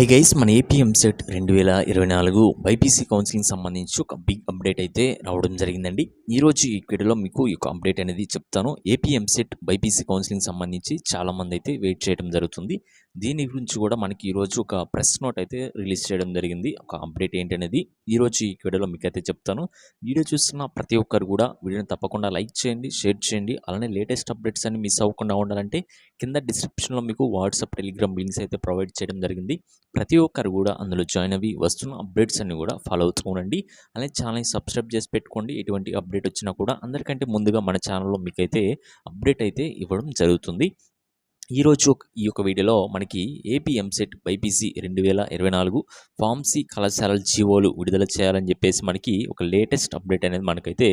Hi guys, మన AP EAMCET 2024 BiPC counselling సంబంధించి ఒక బిగ్ అప్డేట్ అయితే రావడం జరిగిందండి. ఈరోజు ఈ వీడియోలో మీకు ఈ అప్డేట్ అనేది చెప్తాను. ఏపీ ఎంసెట్ బైపీసీ కౌన్సిలింగ్ సంబంధించి చాలామంది అయితే వెయిట్ చేయడం జరుగుతుంది. దీని గురించి కూడా మనకి ఈరోజు ఒక ప్రెస్ నోట్ అయితే రిలీజ్ చేయడం జరిగింది. ఒక అప్డేట్ ఏంటనేది ఈరోజు ఈ వీడియోలో మీకు అయితే చెప్తాను. వీడియో చూస్తున్న ప్రతి ఒక్కరు కూడా వీడియోని తప్పకుండా లైక్ చేయండి, షేర్ చేయండి. అలానే లేటెస్ట్ అప్డేట్స్ అన్ని మిస్ అవ్వకుండా ఉండాలంటే కింద డిస్క్రిప్షన్లో మీకు వాట్సాప్, టెలిగ్రామ్ లింక్స్ అయితే ప్రొవైడ్ చేయడం జరిగింది. ప్రతి ఒక్కరు కూడా అందులో జాయిన్ అవి వస్తున్న అప్డేట్స్ అన్ని కూడా ఫాలో అవుతూ ఉండండి. అలాగే ఛానల్ని సబ్స్క్రైబ్ చేసి పెట్టుకోండి. ఎటువంటి అప్డేట్ వచ్చినా కూడా అందరికంటే ముందుగా మన ఛానల్లో మీకైతే అప్డేట్ అయితే ఇవ్వడం జరుగుతుంది. ఈరోజు ఈ యొక్క వీడియోలో మనకి AP EAMCET BiPC 2024 pharmacy కళాశాలల జీవోలు విడుదల చేయాలని చెప్పేసి మనకి ఒక లేటెస్ట్ అప్డేట్ అనేది మనకైతే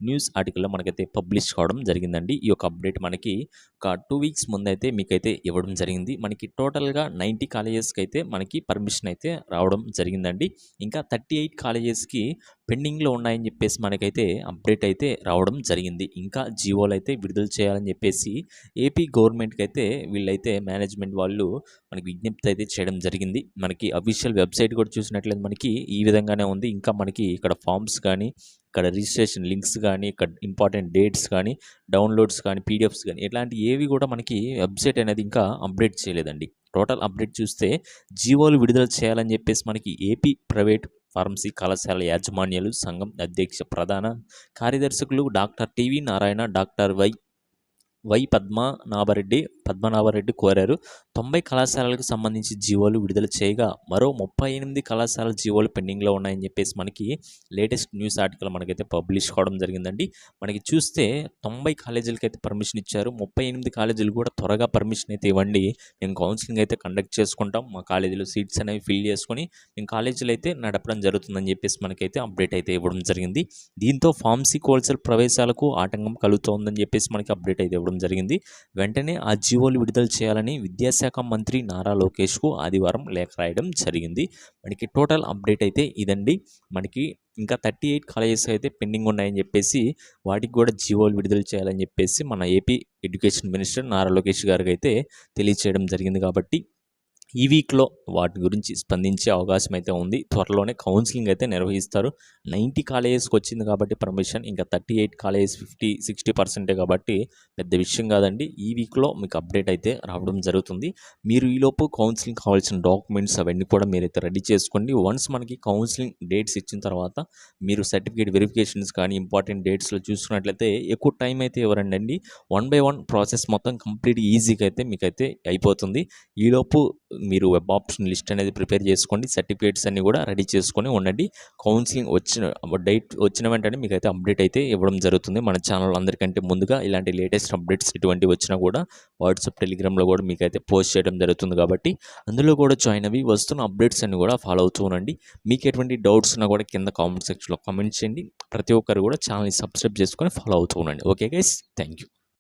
న్యూస్ ఆర్టికల్లో మనకైతే పబ్లిష్ కావడం జరిగిందండి. ఈ యొక్క అప్డేట్ మనకి ఒక 2 వీక్స్ ముందైతే మీకైతే ఇవ్వడం జరిగింది. మనకి టోటల్గా 90 కాలేజెస్కి అయితే మనకి పర్మిషన్ అయితే రావడం జరిగిందండి. ఇంకా 38 కాలేజెస్కి పెండింగ్లో ఉన్నాయని చెప్పేసి మనకైతే అప్డేట్ అయితే రావడం జరిగింది. ఇంకా జీవోలు అయితే విడుదల చేయాలని చెప్పేసి ఏపీ గవర్నమెంట్కి అయితే వీళ్ళైతే మేనేజ్మెంట్ వాళ్ళు మనకి విజ్ఞప్తి అయితే చేయడం జరిగింది. మనకి అఫీషియల్ వెబ్సైట్ కూడా చూసినట్లయితే మనకి ఈ విధంగానే ఉంది. ఇంకా మనకి ఇక్కడ ఫామ్స్ కానీ, ఇక్కడ రిజిస్ట్రేషన్ లింక్స్ కానీ, ఇక్కడ ఇంపార్టెంట్ డేట్స్ కానీ, డౌన్లోడ్స్ కానీ, పీడిఎఫ్స్ కానీ ఇట్లాంటి ఏవి కూడా మనకి వెబ్సైట్ అనేది ఇంకా అప్డేట్ చేయలేదండి. టోటల్ అప్డేట్ చూస్తే జీవోలు విడుదల చేయాలని చెప్పేసి మనకి ఏపీ ప్రైవేట్ ఫార్మసీ కళాశాల యాజమాన్యాలు సంఘం అధ్యక్ష ప్రధాన కార్యదర్శకులు doctor TV Narayana, doctor Y Padmanabhareddy కోరారు. 90 కళాశాలలకు సంబంధించి జీవోలు విడుదల చేయగా మరో 38 కళాశాల జీవోలు పెండింగ్లో ఉన్నాయని చెప్పేసి మనకి లేటెస్ట్ న్యూస్ ఆర్టికల్ మనకైతే పబ్లిష్ కావడం జరిగిందండి. మనకి చూస్తే 90 కాలేజీలకి అయితే పర్మిషన్ ఇచ్చారు. 38 కాలేజీలు కూడా త్వరగా పర్మిషన్ అయితే ఇవ్వండి, మేము కౌన్సిలింగ్ అయితే కండక్ట్ చేసుకుంటాం, మా కాలేజీలో సీట్స్ అనేవి ఫిల్ చేసుకొని మేము కాలేజీలు అయితే నడపడం జరుగుతుందని చెప్పేసి మనకైతే అప్డేట్ అయితే ఇవ్వడం జరిగింది. దీంతో ఫార్మసీ కోర్సుల ప్రవేశాలకు ఆటంకం కలుగుతోందని చెప్పేసి మనకి అప్డేట్ అయితే ఇవ్వడం జరిగింది. వెంటనే ఆ జీవోలు విడుదల చేయాలని విద్యాశాఖ మంత్రి నారా లోకేష్కు ఆదివారం లేఖ రాయడం జరిగింది. మనకి టోటల్ అప్డేట్ అయితే ఇదండి. మనకి ఇంకా 38 కాలేజెస్ అయితే పెండింగ్ ఉన్నాయని చెప్పేసి వాటికి కూడా జీవోలు విడుదల చేయాలని చెప్పేసి మన AP education minister Nara Lokesh గారికి అయితే తెలియచేయడం జరిగింది. కాబట్టి ఈ వీక్లో వాటి గురించి స్పందించే అవకాశం అయితే ఉంది. త్వరలోనే కౌన్సిలింగ్ అయితే నిర్వహిస్తారు. 90 కాలేజెస్కి వచ్చింది కాబట్టి పర్మిషన్, ఇంకా 38 కాలేజెస్ 50-60% కాబట్టి పెద్ద విషయం కాదండి. ఈ వీక్లో మీకు అప్డేట్ అయితే రావడం జరుగుతుంది. మీరు ఈలోపు కౌన్సిలింగ్ కావాల్సిన డాక్యుమెంట్స్ అవన్నీ కూడా మీరైతే రెడీ చేసుకోండి. వన్స్ మనకి కౌన్సిలింగ్ డేట్స్ ఇచ్చిన తర్వాత మీరు సర్టిఫికేట్ వెరిఫికేషన్స్ కానీ ఇంపార్టెంట్ డేట్స్లో చూసుకున్నట్లయితే ఎక్కువ టైం అయితే ఇవ్వరండి. 1 by 1 ప్రాసెస్ మొత్తం కంప్లీట్ ఈజీగా అయితే మీకైతే అయిపోతుంది. ఈలోపు మీరు వెబ్ ఆప్షన్ లిస్ట్ అనేది ప్రిపేర్ చేసుకోండి. సర్టిఫికేట్స్ అన్ని కూడా రెడీ చేసుకొని ఉండండి. కౌన్సిలింగ్ డేట్ వచ్చిన వెంటనే మీకైతే అప్డేట్ అయితే ఇవ్వడం జరుగుతుంది. మన ఛానల్ అందరికంటే ముందుగా ఇలాంటి లేటెస్ట్ అప్డేట్స్ ఎటువంటివి వచ్చినా కూడా వాట్సాప్, టెలిగ్రామ్లో కూడా మీకైతే పోస్ట్ చేయడం జరుగుతుంది. కాబట్టి అందులో కూడా జాయిన్ అవి వస్తున్న అప్డేట్స్ అన్ని కూడా ఫాలో అవుతూ ఉండండి. మీకు ఎటువంటి డౌట్స్ ఉన్నా కూడా కింద కామెంట్ సెక్షన్లో కామెంట్ చేయండి. ప్రతి ఒక్కరు కూడా ఛానల్ని సబ్స్క్రైబ్ చేసుకొని ఫాలో అవుతూ ఉండండి. Okay guys, thank you.